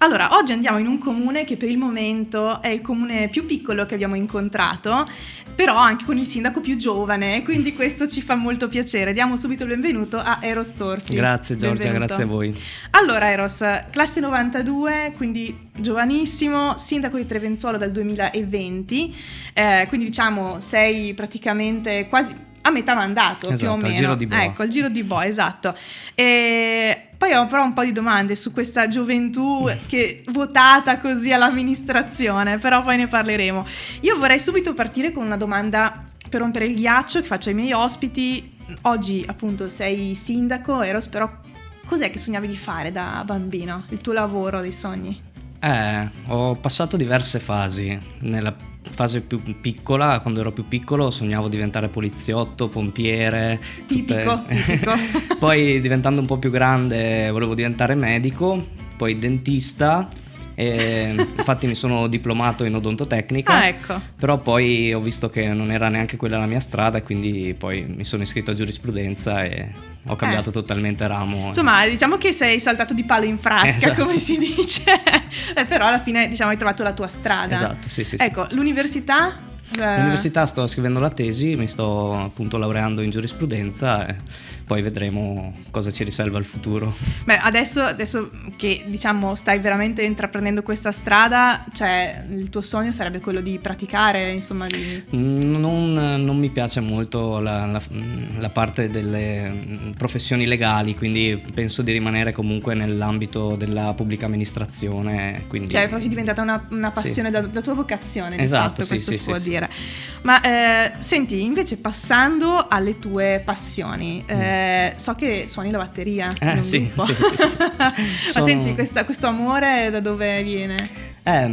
Allora, oggi andiamo in un comune che per il momento è il comune più piccolo che abbiamo incontrato, però anche con il sindaco più giovane, quindi questo ci fa molto piacere. Diamo subito il benvenuto a Eros Torsi. Grazie Giorgia, Benvenuto. grazie a voi. Allora Eros, classe 92, quindi giovanissimo, sindaco di Trevenzuolo dal 2020, quindi diciamo sei praticamente quasi a metà mandato, esatto, più o meno. Al giro di boa. Ecco, il giro di boa, esatto. E poi ho però un po' di domande su questa gioventù che votata così all'amministrazione, però poi ne parleremo. Io vorrei subito partire con una domanda per rompere il ghiaccio che faccio ai miei ospiti. Oggi appunto sei sindaco, Eros, però cos'è che sognavi di fare da bambino? Il tuo lavoro dei sogni? Ho passato diverse fasi. Nella fase più piccola, quando ero più piccolo, sognavo di diventare poliziotto, pompiere. Tipico. Poi diventando un po' più grande volevo diventare medico, poi dentista. E infatti mi sono diplomato in odontotecnica, ecco. Però poi ho visto che non era neanche quella la mia strada e quindi poi mi sono iscritto a giurisprudenza e ho cambiato totalmente ramo. Insomma, diciamo che sei saltato di palo in frasca, esatto. Come si dice. Però alla fine diciamo hai trovato la tua strada. Esatto, sì. Ecco, l'università? All'università sto scrivendo la tesi, mi sto appunto laureando in giurisprudenza e poi vedremo cosa ci riserva il futuro. Beh, adesso che diciamo stai veramente intraprendendo questa strada, cioè il tuo sogno sarebbe quello di praticare, insomma di... Non mi piace molto la parte delle professioni legali, quindi penso di rimanere comunque nell'ambito della pubblica amministrazione. Quindi... Cioè è proprio diventata una passione, sì. da tua vocazione, di esatto, fatto, sì, questo sì, si può sì. dire. Senti, invece passando alle tue passioni, so che suoni la batteria in un sì, gruppo. sì. Ma senti, questo amore da dove viene? È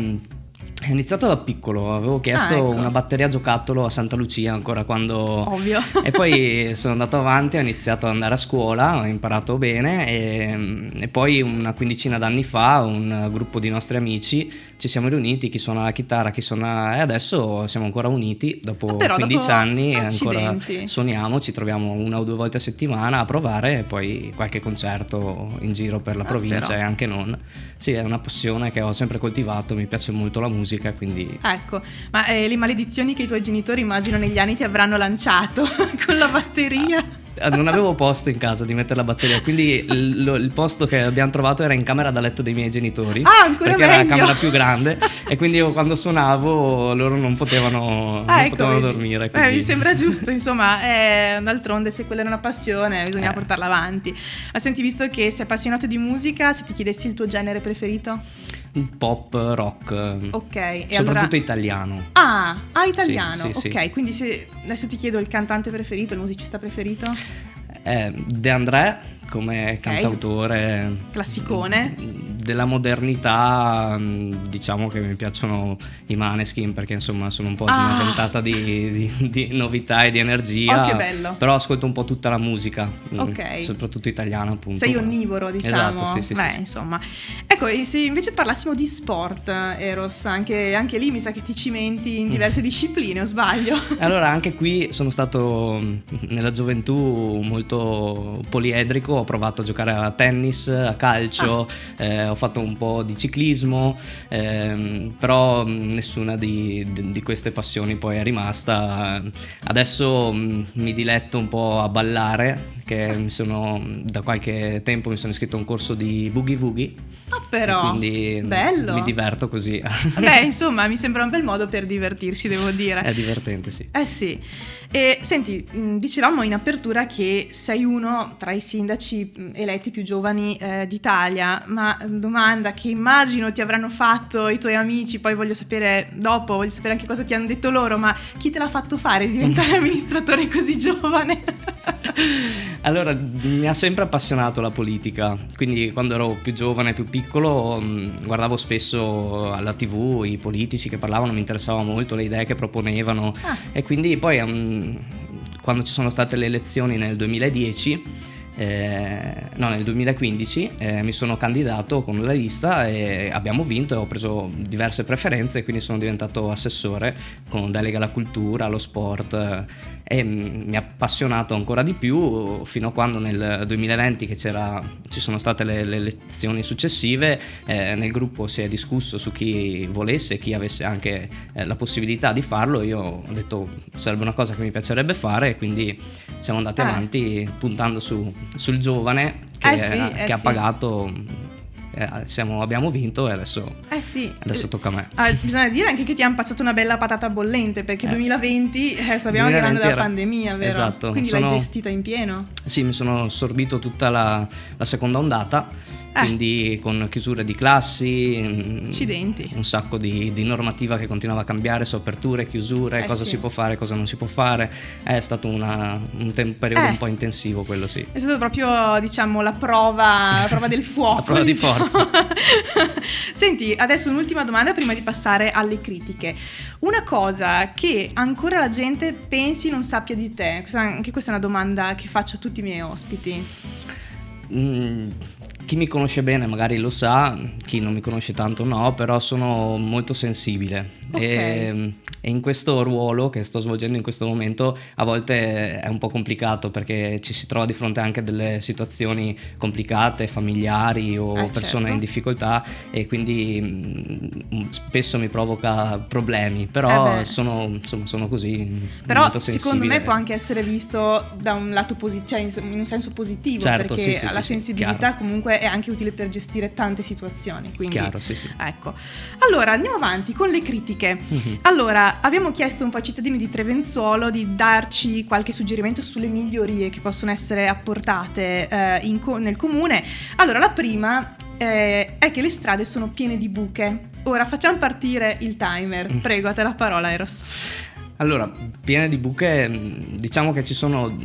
iniziato da piccolo, avevo chiesto ecco. una batteria a giocattolo a Santa Lucia ancora quando... Ovvio. E poi sono andato avanti, ho iniziato ad andare a scuola, ho imparato bene e poi una quindicina d'anni fa un gruppo di nostri amici ci siamo riuniti, chi suona la chitarra, chi suona... e adesso siamo ancora uniti dopo 15 anni e ancora suoniamo, ci troviamo 1 o 2 volte a settimana a provare e poi qualche concerto in giro per la provincia e anche non. Sì, è una passione che ho sempre coltivato, mi piace molto la musica, quindi... Ecco, ma le maledizioni che i tuoi genitori immagino negli anni ti avranno lanciato con la batteria... Non avevo posto in casa di mettere la batteria, quindi il posto che abbiamo trovato era in camera da letto dei miei genitori, ancora perché meglio. era la camera più grande e quindi io quando suonavo loro non potevano dormire. Quindi... mi sembra giusto, insomma, d'altronde se quella è una passione bisogna portarla avanti. Ma senti, visto che sei appassionato di musica, se ti chiedessi il tuo genere preferito? Pop, rock, ok, e soprattutto allora... italiano. Italiano, sì, ok, quindi adesso ti chiedo il cantante preferito, il musicista preferito? De André come cantautore classicone della modernità, diciamo che mi piacciono i Maneskin perché insomma sono un po' una ventata di novità e di energia. Che bello. Però ascolto un po' tutta la musica, ok, soprattutto italiana appunto. Sei onnivoro, diciamo. Esatto, sì. Insomma, ecco, se invece parlassimo di sport, Eros, anche lì mi sa che ti cimenti in diverse discipline, o sbaglio? Allora anche qui sono stato nella gioventù molto poliedrico, ho provato a giocare a tennis, a calcio, ho fatto un po' di ciclismo, però nessuna di queste passioni poi è rimasta. Adesso mi diletto un po' a ballare, che da qualche tempo mi sono iscritto a un corso di boogie woogie. Però quindi bello. Mi diverto così. Beh, insomma, mi sembra un bel modo per divertirsi, devo dire. È divertente, sì. Sì. E senti, dicevamo in apertura che sei uno tra i sindaci eletti più giovani d'Italia, ma domanda che immagino ti avranno fatto i tuoi amici, poi voglio sapere anche cosa ti hanno detto loro, ma chi te l'ha fatto fare di diventare amministratore così giovane? Allora, mi ha sempre appassionato la politica, quindi quando ero più giovane, più piccolo, guardavo spesso alla TV i politici che parlavano, mi interessava molto le idee che proponevano e quindi poi quando ci sono state le elezioni nel 2010 no, nel 2015 mi sono candidato con la lista e abbiamo vinto, e ho preso diverse preferenze, quindi sono diventato assessore con delega alla cultura, allo sport, e mi ha appassionato ancora di più fino a quando nel 2020 che ci sono state le elezioni successive, nel gruppo si è discusso su chi volesse, chi avesse anche la possibilità di farlo. Io ho detto sarebbe una cosa che mi piacerebbe fare, e quindi siamo andati avanti puntando sul giovane che ha pagato. Abbiamo vinto, e adesso tocca a me. Bisogna dire anche che ti hanno passato una bella patata bollente, perché 2020 sappiamo che erano della pandemia, vero? Esatto. Quindi l'hai gestita in pieno? Sì, mi sono assorbito tutta la seconda ondata, quindi con chiusure di classi, accidenti, un sacco di normativa che continuava a cambiare su aperture, chiusure, cosa si può fare, cosa non si può fare. È stato un periodo un po' intensivo, quello sì. È stato proprio, diciamo, la prova del fuoco. La prova di forza. Senti, adesso un'ultima domanda prima di passare alle critiche. Una cosa che ancora la gente pensi non sappia di te, anche questa è una domanda che faccio a tutti i miei ospiti. Chi mi conosce bene magari lo sa, chi non mi conosce tanto no, però sono molto sensibile. Okay. E in questo ruolo che sto svolgendo in questo momento a volte è un po' complicato, perché ci si trova di fronte anche a delle situazioni complicate, familiari o persone certo. in difficoltà, e quindi spesso mi provoca problemi, però sono così. Però molto sensibile. Secondo me può anche essere visto da un lato positivo, cioè in un senso positivo, certo, perché la sì, sensibilità comunque è anche utile per gestire tante situazioni, quindi chiaro, sì. Ecco. Allora andiamo avanti con le critiche. Allora, abbiamo chiesto un po' ai cittadini di Trevenzuolo di darci qualche suggerimento sulle migliorie che possono essere apportate nel comune. Allora, la prima è che le strade sono piene di buche. Ora facciamo partire il timer. Prego, a te la parola, Eros. Allora, piene di buche, diciamo che ci sono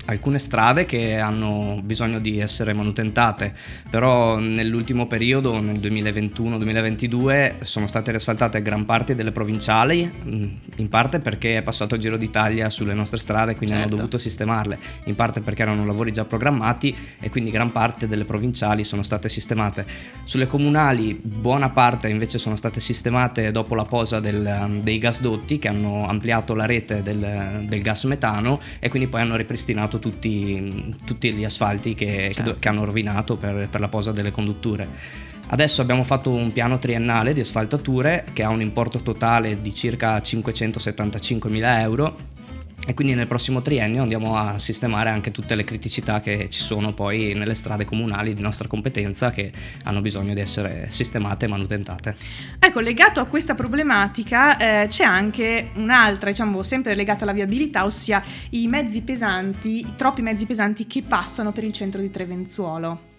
alcune strade che hanno bisogno di essere manutentate, però nell'ultimo periodo, nel 2021-2022, sono state riasfaltate gran parte delle provinciali, in parte perché è passato il Giro d'Italia sulle nostre strade, quindi hanno dovuto sistemarle, in parte perché erano lavori già programmati, e quindi gran parte delle provinciali sono state sistemate. Sulle comunali buona parte invece sono state sistemate dopo la posa dei gasdotti, che hanno ampliato la rete del gas metano, e quindi poi hanno ripristinato tutti gli asfalti che hanno rovinato per la posa delle condutture. Adesso abbiamo fatto un piano triennale di asfaltature che ha un importo totale di circa 575.000 euro, e quindi nel prossimo triennio andiamo a sistemare anche tutte le criticità che ci sono poi nelle strade comunali di nostra competenza, che hanno bisogno di essere sistemate e manutentate. Ecco, legato a questa problematica c'è anche un'altra, diciamo sempre legata alla viabilità, ossia i troppi mezzi pesanti che passano per il centro di Trevenzuolo.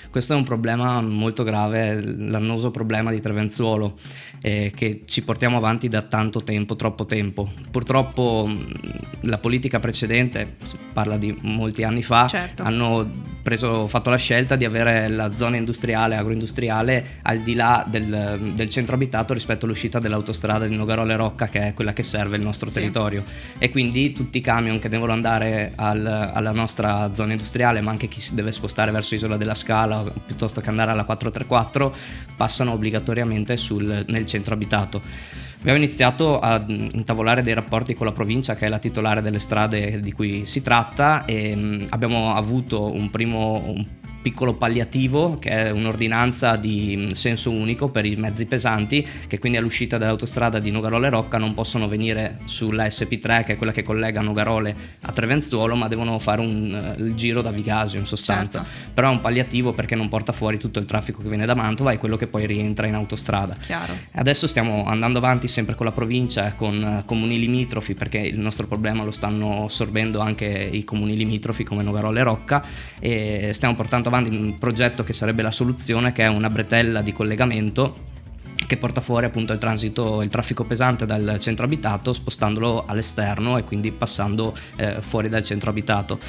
Questo è un problema molto grave, l'annoso problema di Trevenzuolo, che ci portiamo avanti da tanto tempo, troppo tempo. Purtroppo la politica precedente, si parla di molti anni fa, hanno fatto la scelta di avere la zona industriale, agroindustriale al di là del centro abitato rispetto all'uscita dell'autostrada di Nogarole Rocca, che è quella che serve il nostro territorio, e quindi tutti i camion che devono andare alla nostra zona industriale, ma anche chi si deve spostare verso Isola della Scala piuttosto che andare alla 434, passano obbligatoriamente nel centro abitato. Abbiamo iniziato a intavolare dei rapporti con la provincia, che è la titolare delle strade di cui si tratta, e abbiamo avuto un piccolo palliativo, che è un'ordinanza di senso unico per i mezzi pesanti, che quindi all'uscita dell'autostrada di Nogarole Rocca non possono venire sulla SP3, che è quella che collega Nogarole a Trevenzuolo, ma devono fare il giro da Vigasio in sostanza. Però è un palliativo perché non porta fuori tutto il traffico che viene da Mantova e quello che poi rientra in autostrada. Adesso stiamo andando avanti sempre con la provincia e con comuni limitrofi, perché il nostro problema lo stanno assorbendo anche i comuni limitrofi come Nogarole Rocca, e stiamo portando avanti un progetto che sarebbe la soluzione, che è una bretella di collegamento che porta fuori appunto il traffico pesante dal centro abitato, spostandolo all'esterno e quindi passando fuori dal centro abitato.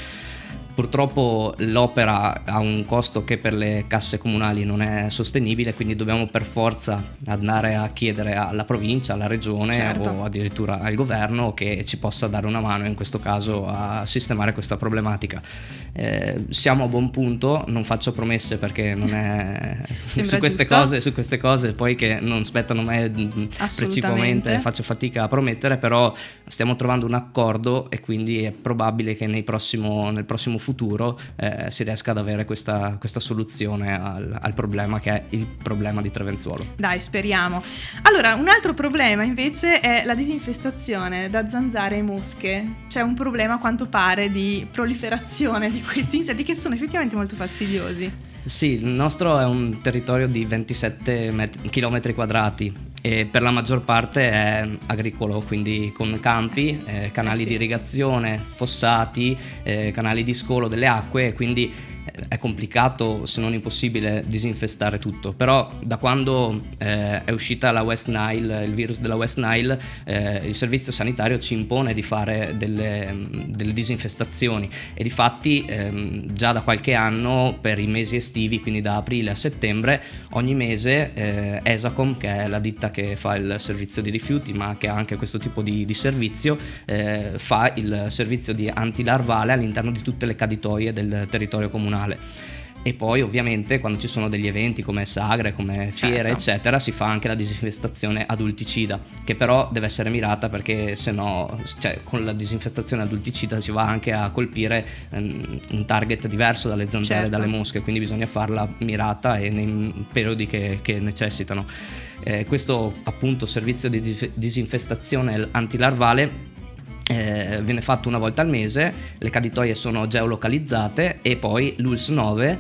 Purtroppo l'opera ha un costo che per le casse comunali non è sostenibile, quindi dobbiamo per forza andare a chiedere alla provincia, alla regione, certo, o addirittura al governo che ci possa dare una mano in questo caso a sistemare questa problematica. Siamo a buon punto, non faccio promesse perché non è su queste cose poi che non spettano me principalmente, faccio fatica a promettere, però stiamo trovando un accordo e quindi è probabile che nel prossimo futuro si riesca ad avere questa soluzione al problema, che è il problema di Trevenzuolo. Dai, speriamo. Allora, un altro problema invece è la disinfestazione da zanzare e mosche. C'è un problema a quanto pare di proliferazione di questi insetti che sono effettivamente molto fastidiosi. Sì, il nostro è un territorio di 27 km quadrati e per la maggior parte è agricolo, quindi con campi, canali di irrigazione, fossati, canali di scolo delle acque, quindi è complicato, se non impossibile, disinfestare tutto. Però da quando è uscita la West Nile, il virus della West Nile, il servizio sanitario ci impone di fare delle disinfestazioni e difatti già da qualche anno per i mesi estivi, quindi da aprile a settembre, ogni mese Esacom, che è la ditta che fa il servizio di rifiuti ma che ha anche questo tipo di servizio, fa il servizio di antilarvale all'interno di tutte le caditoie del territorio comunale. E poi ovviamente quando ci sono degli eventi come sagre, come fiere, certo, eccetera, si fa anche la disinfestazione adulticida, che però deve essere mirata, perché se no, cioè, con la disinfestazione adulticida si va anche a colpire un target diverso dalle zanzare, certo, e dalle mosche, quindi bisogna farla mirata e nei periodi che necessitano. Questo appunto servizio di disinfestazione antilarvale viene fatto una volta al mese, le caditoie sono geolocalizzate e poi l'ULSS 9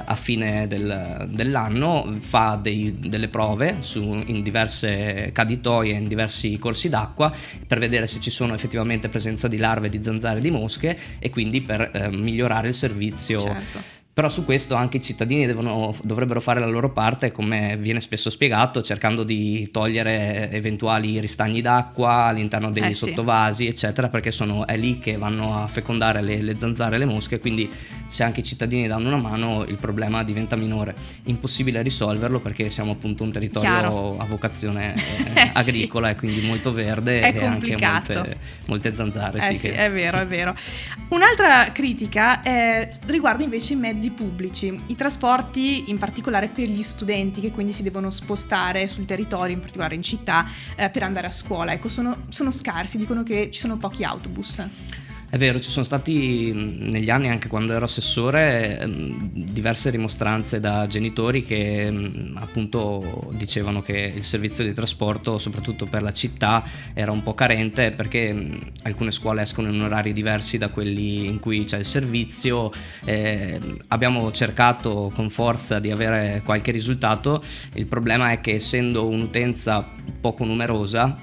a fine dell'anno fa delle prove in diverse caditoie, in diversi corsi d'acqua, per vedere se ci sono effettivamente presenza di larve, di zanzare, di mosche, e quindi per migliorare il servizio. Certo. Però su questo anche i cittadini dovrebbero fare la loro parte, come viene spesso spiegato, cercando di togliere eventuali ristagni d'acqua all'interno dei sottovasi, eccetera, perché è lì che vanno a fecondare le zanzare e le mosche, quindi se anche i cittadini danno una mano il problema diventa minore. Impossibile risolverlo perché siamo appunto un territorio, chiaro, a vocazione agricola, e quindi molto verde, è e complicato. Anche molte zanzare. Sì, è vero. Un'altra critica riguarda invece i mezzi pubblici, i trasporti, in particolare per gli studenti che quindi si devono spostare sul territorio, in particolare in città, per andare a scuola. Ecco, sono scarsi, dicono che ci sono pochi autobus. È vero, ci sono stati negli anni, anche quando ero assessore, diverse rimostranze da genitori che appunto dicevano che il servizio di trasporto, soprattutto per la città, era un po' carente, perché alcune scuole escono in orari diversi da quelli in cui c'è il servizio. Abbiamo cercato con forza di avere qualche risultato. Il problema è che, essendo un'utenza poco numerosa,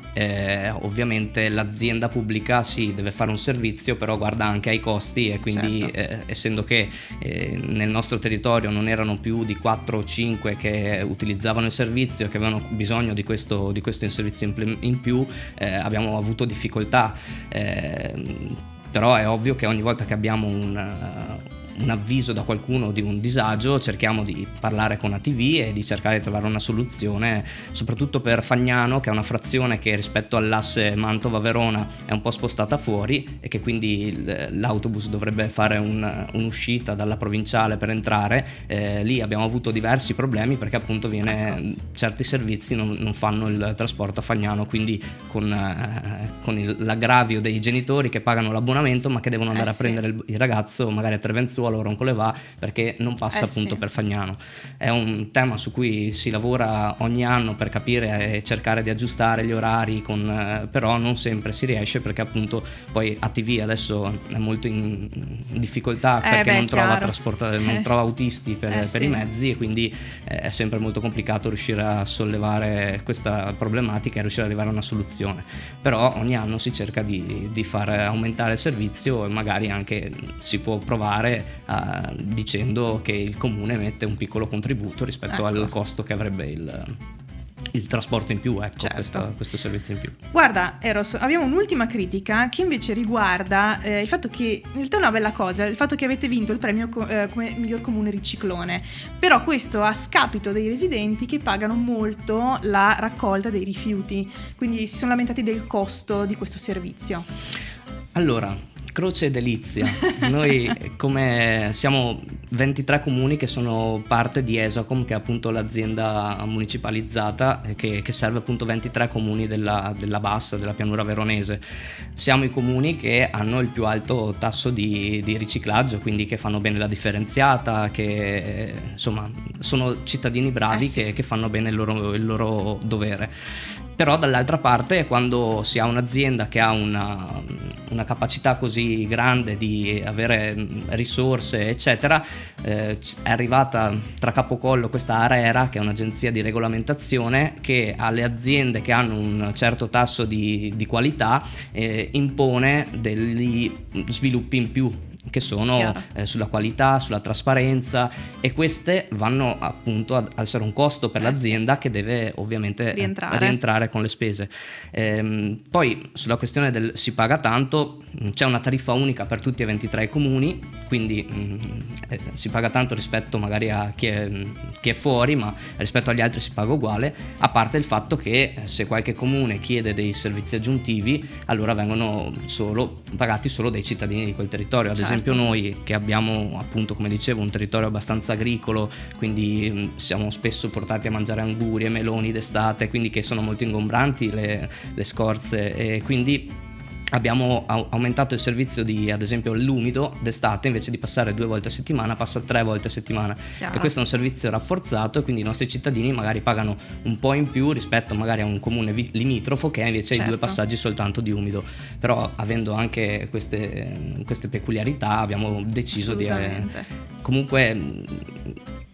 ovviamente l'azienda pubblica sì, deve fare un servizio, però guarda anche ai costi, e quindi certo, essendo che nel nostro territorio non erano più di 4 o 5 che utilizzavano il servizio e che avevano bisogno di questo servizio in più, abbiamo avuto difficoltà, però è ovvio che ogni volta che abbiamo un avviso da qualcuno di un disagio, cerchiamo di parlare con ATV e di cercare di trovare una soluzione, soprattutto per Fagnano, che è una frazione che rispetto all'asse Mantova-Verona è un po' spostata fuori, e che quindi l'autobus dovrebbe fare un'uscita dalla provinciale per entrare. Lì abbiamo avuto diversi problemi, perché appunto certi servizi non fanno il trasporto a Fagnano, quindi con l'aggravio dei genitori che pagano l'abbonamento ma che devono andare a prendere il ragazzo magari a Trevenzuolo, Roncole, perché non passa appunto per Fagnano. È un tema su cui si lavora ogni anno per capire e cercare di aggiustare gli orari, però non sempre si riesce, perché appunto poi ATV adesso è molto in difficoltà, perché non trova non trova autisti per i mezzi, e quindi è sempre molto complicato riuscire a sollevare questa problematica e riuscire ad arrivare a una soluzione. Però ogni anno si cerca di far aumentare il servizio, e magari anche si può provare dicendo che il comune mette un piccolo contributo rispetto al costo che avrebbe il trasporto in più, ecco, Certo. questo servizio in più. Guarda Eros, abbiamo un'ultima critica che invece riguarda il fatto che, in realtà è una bella cosa, il fatto che avete vinto il premio come miglior comune riciclone, però questo a scapito dei residenti che pagano molto la raccolta dei rifiuti, quindi si sono lamentati del costo di questo servizio. Allora, croce e delizia. Noi come siamo 23 comuni che sono parte di Esacom, che è appunto l'azienda municipalizzata che serve appunto 23 comuni della bassa, della pianura veronese. Siamo i comuni che hanno il più alto tasso di riciclaggio, quindi che fanno bene la differenziata, che insomma sono cittadini bravi sì. che fanno bene il loro dovere. Però dall'altra parte, quando si ha un'azienda che ha una capacità così grande di avere risorse eccetera, è arrivata tra capocollo questa ARERA, che è un'agenzia di regolamentazione, che alle aziende che hanno un certo tasso di qualità impone degli sviluppi in più, che sono sulla qualità, sulla trasparenza, e queste vanno appunto ad essere un costo per l'azienda che deve ovviamente rientrare con le spese. Poi sulla questione del si paga tanto, c'è una tariffa unica per tutti e 23 i comuni, quindi si paga tanto rispetto magari a chi è fuori, ma rispetto agli altri si paga uguale, a parte il fatto che se qualche comune chiede dei servizi aggiuntivi, allora vengono pagati solo dai cittadini di quel territorio. Ad esempio noi che abbiamo appunto, come dicevo, un territorio abbastanza agricolo, quindi siamo spesso portati a mangiare angurie, meloni d'estate, quindi che sono molto ingombranti le scorze, e quindi abbiamo aumentato il servizio di, ad esempio, l'umido d'estate, invece di passare 2 volte a settimana passa 3 volte a settimana. Chiaro. E questo è un servizio rafforzato, e quindi i nostri cittadini magari pagano un po' in più rispetto magari a un comune limitrofo che ha invece i 2 passaggi soltanto di umido. Però avendo anche queste peculiarità abbiamo deciso di comunque,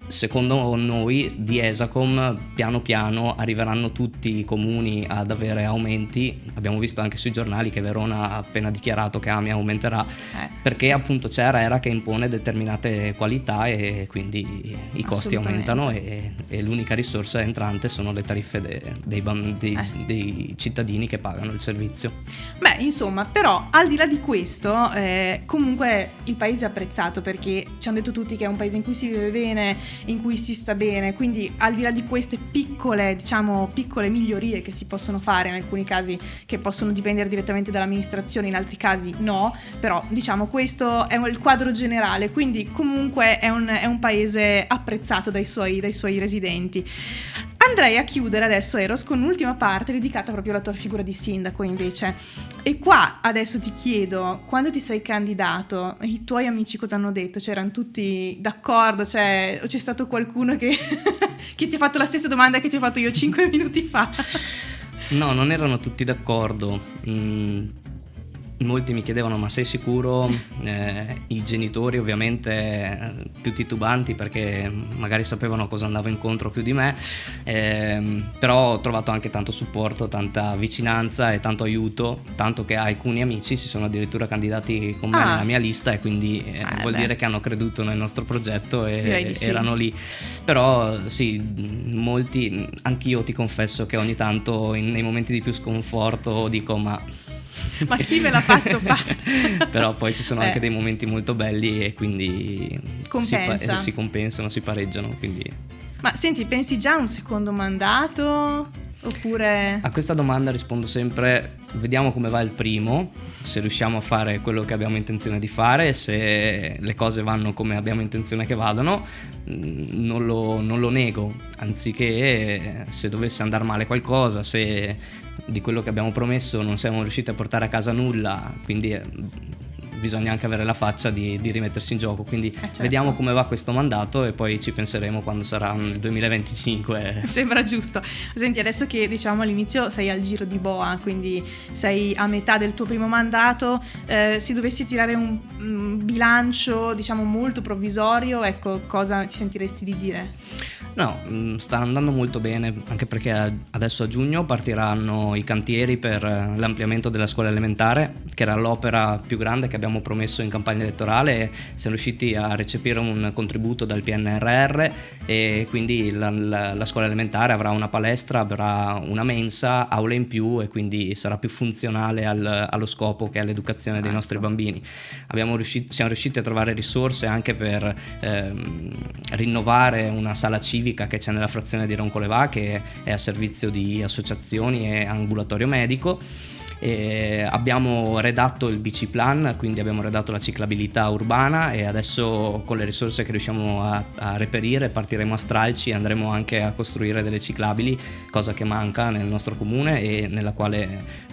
secondo noi di Esacom, piano piano arriveranno tutti i comuni ad avere aumenti. Abbiamo visto anche sui giornali che Verona ha appena dichiarato che AMI aumenterà, perché appunto c'è ARERA che impone determinate qualità, e quindi i costi aumentano, e l'unica risorsa entrante sono le tariffe dei cittadini che pagano il servizio. Beh, insomma, però al di là di questo, comunque il paese è apprezzato, perché ci hanno detto tutti che è un paese in cui si vive bene, in cui si sta bene, quindi al di là di queste piccole migliorie che si possono fare in alcuni casi, che possono dipendere direttamente dall'amministrazione, in altri casi no, però diciamo questo è il quadro generale, quindi comunque è un paese apprezzato dai suoi residenti. Andrei a chiudere adesso, Eros, con un'ultima parte dedicata proprio alla tua figura di sindaco invece. E qua adesso ti chiedo, quando ti sei candidato, i tuoi amici cosa hanno detto? C'erano tutti d'accordo? O c'è stato qualcuno che ti ha fatto la stessa domanda che ti ho fatto io 5 minuti fa? No, non erano tutti d'accordo. Molti mi chiedevano: ma sei sicuro? I genitori ovviamente più titubanti, perché magari sapevano cosa andavo incontro più di me, però ho trovato anche tanto supporto, tanta vicinanza e tanto aiuto, tanto che alcuni amici si sono addirittura candidati con me nella mia lista, e quindi vuol dire che hanno creduto nel nostro progetto e erano lì. Però sì, molti, anch'io ti confesso che ogni tanto nei momenti di più sconforto dico: ma chi me l'ha fatto fare? Però poi ci sono anche dei momenti molto belli, e quindi si compensano, si pareggiano, quindi. Ma senti, pensi già a un secondo mandato? Oppure... A questa domanda rispondo sempre: vediamo come va il primo, se riusciamo a fare quello che abbiamo intenzione di fare, se le cose vanno come abbiamo intenzione che vadano, non lo nego, anziché se dovesse andare male qualcosa, se di quello che abbiamo promesso non siamo riusciti a portare a casa nulla, quindi bisogna anche avere la faccia di rimettersi in gioco, quindi vediamo come va questo mandato e poi ci penseremo quando sarà il 2025. Sembra giusto. Senti, adesso che diciamo all'inizio sei al giro di boa, quindi sei a metà del tuo primo mandato, se dovessi tirare un bilancio diciamo molto provvisorio, ecco, cosa ti sentiresti di dire? No, sta andando molto bene, anche perché adesso a giugno partiranno i cantieri per l'ampliamento della scuola elementare, che era l'opera più grande che abbiamo promesso in campagna elettorale, e siamo riusciti a recepire un contributo dal PNRR, e quindi la scuola elementare avrà una palestra, avrà una mensa, aule in più, e quindi sarà più funzionale allo scopo che è l'educazione dei nostri bambini. Siamo riusciti a trovare risorse anche per rinnovare una sala civica che c'è nella frazione di Roncolevà, che è a servizio di associazioni e ambulatorio medico. E abbiamo redatto il BC Plan, quindi abbiamo redatto la ciclabilità urbana, e adesso con le risorse che riusciamo a reperire partiremo a stralci e andremo anche a costruire delle ciclabili, cosa che manca nel nostro comune e nella quale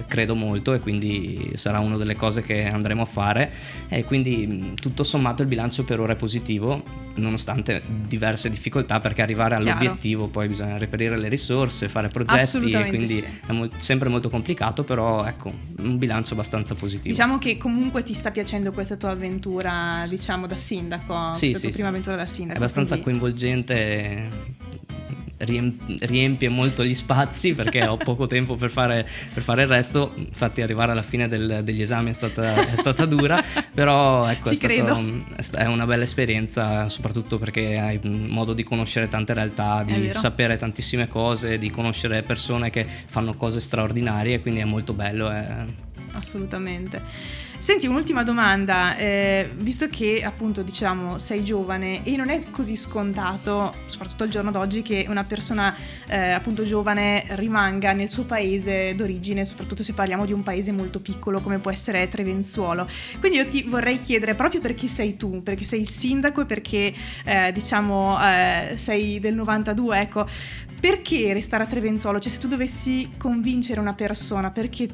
credo molto, e quindi sarà una delle cose che andremo a fare. E quindi tutto sommato il bilancio per ora è positivo, nonostante diverse difficoltà, perché arrivare all'obiettivo poi bisogna reperire le risorse, fare progetti, e quindi sì. è sempre molto complicato, però ecco, un bilancio abbastanza positivo. Diciamo che comunque ti sta piacendo questa tua avventura, diciamo, da sindaco, sì, questa tua prima avventura da sindaco. È abbastanza coinvolgente, riempie molto gli spazi, perché ho poco tempo per fare il resto. Infatti arrivare alla fine degli esami è stata dura, però ecco, è una bella esperienza, soprattutto perché hai modo di conoscere tante realtà, di sapere tantissime cose, di conoscere persone che fanno cose straordinarie, quindi è molto bello. Assolutamente. Senti, un'ultima domanda, visto che appunto diciamo sei giovane e non è così scontato, soprattutto al giorno d'oggi, che una persona appunto giovane rimanga nel suo paese d'origine, soprattutto se parliamo di un paese molto piccolo come può essere Trevenzuolo. Quindi io ti vorrei chiedere, proprio perché sei tu, perché sei il sindaco e perché sei del 92, ecco, perché restare a Trevenzuolo? Cioè, se tu dovessi convincere una persona, perché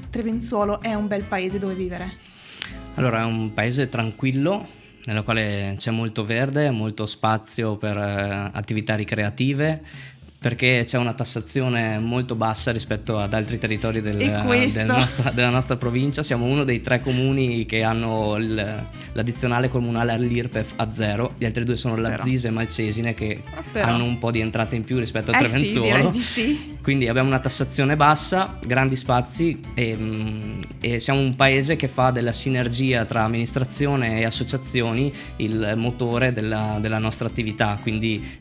Trevenzuolo è un bel paese dove vivere? Allora, è un paese tranquillo, nella quale c'è molto verde, molto spazio per attività ricreative, perché c'è una tassazione molto bassa rispetto ad altri territori della nostra provincia. Siamo uno dei 3 comuni che hanno l'addizionale comunale all'IRPEF a 0, gli altri 2 sono Lazzise e Malcesine, che hanno un po' di entrate in più rispetto a Trevenzuolo. Sì, direi di sì. Quindi abbiamo una tassazione bassa, grandi spazi, e siamo un paese che fa della sinergia tra amministrazione e associazioni il motore della nostra attività. Quindi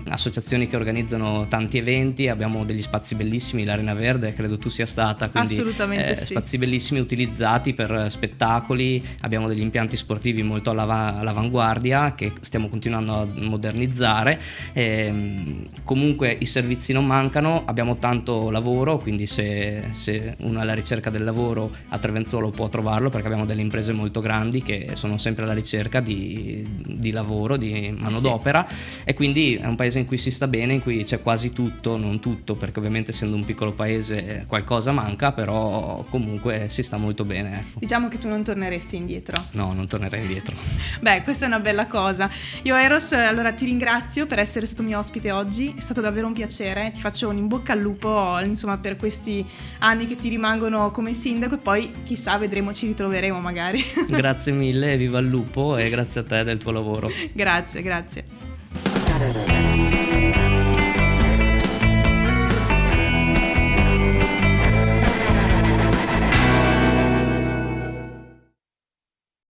associazioni che organizzano tanti eventi, abbiamo degli spazi bellissimi, l'Arena Verde credo tu sia stata, quindi assolutamente sì. Spazi bellissimi utilizzati per spettacoli, abbiamo degli impianti sportivi molto all'avanguardia che stiamo continuando a modernizzare. Comunque i servizi non mancano, abbiamo tanto lavoro, quindi se uno è alla ricerca del lavoro a Trevenzuolo può trovarlo, perché abbiamo delle imprese molto grandi che sono sempre alla ricerca di lavoro, di manodopera, e quindi è un paese in cui si sta bene, in cui c'è quasi tutto, non tutto, perché ovviamente essendo un piccolo paese qualcosa manca, però comunque si sta molto bene, ecco. Diciamo che tu non torneresti indietro. No, non tornerei indietro. Beh, questa è una bella cosa. Io, Eros, allora ti ringrazio per essere stato mio ospite oggi, è stato davvero un piacere, ti faccio un in bocca al lupo, insomma, per questi anni che ti rimangono come sindaco, e poi chissà, vedremo, ci ritroveremo magari. Grazie mille, viva il lupo, e grazie a te del tuo lavoro. Grazie.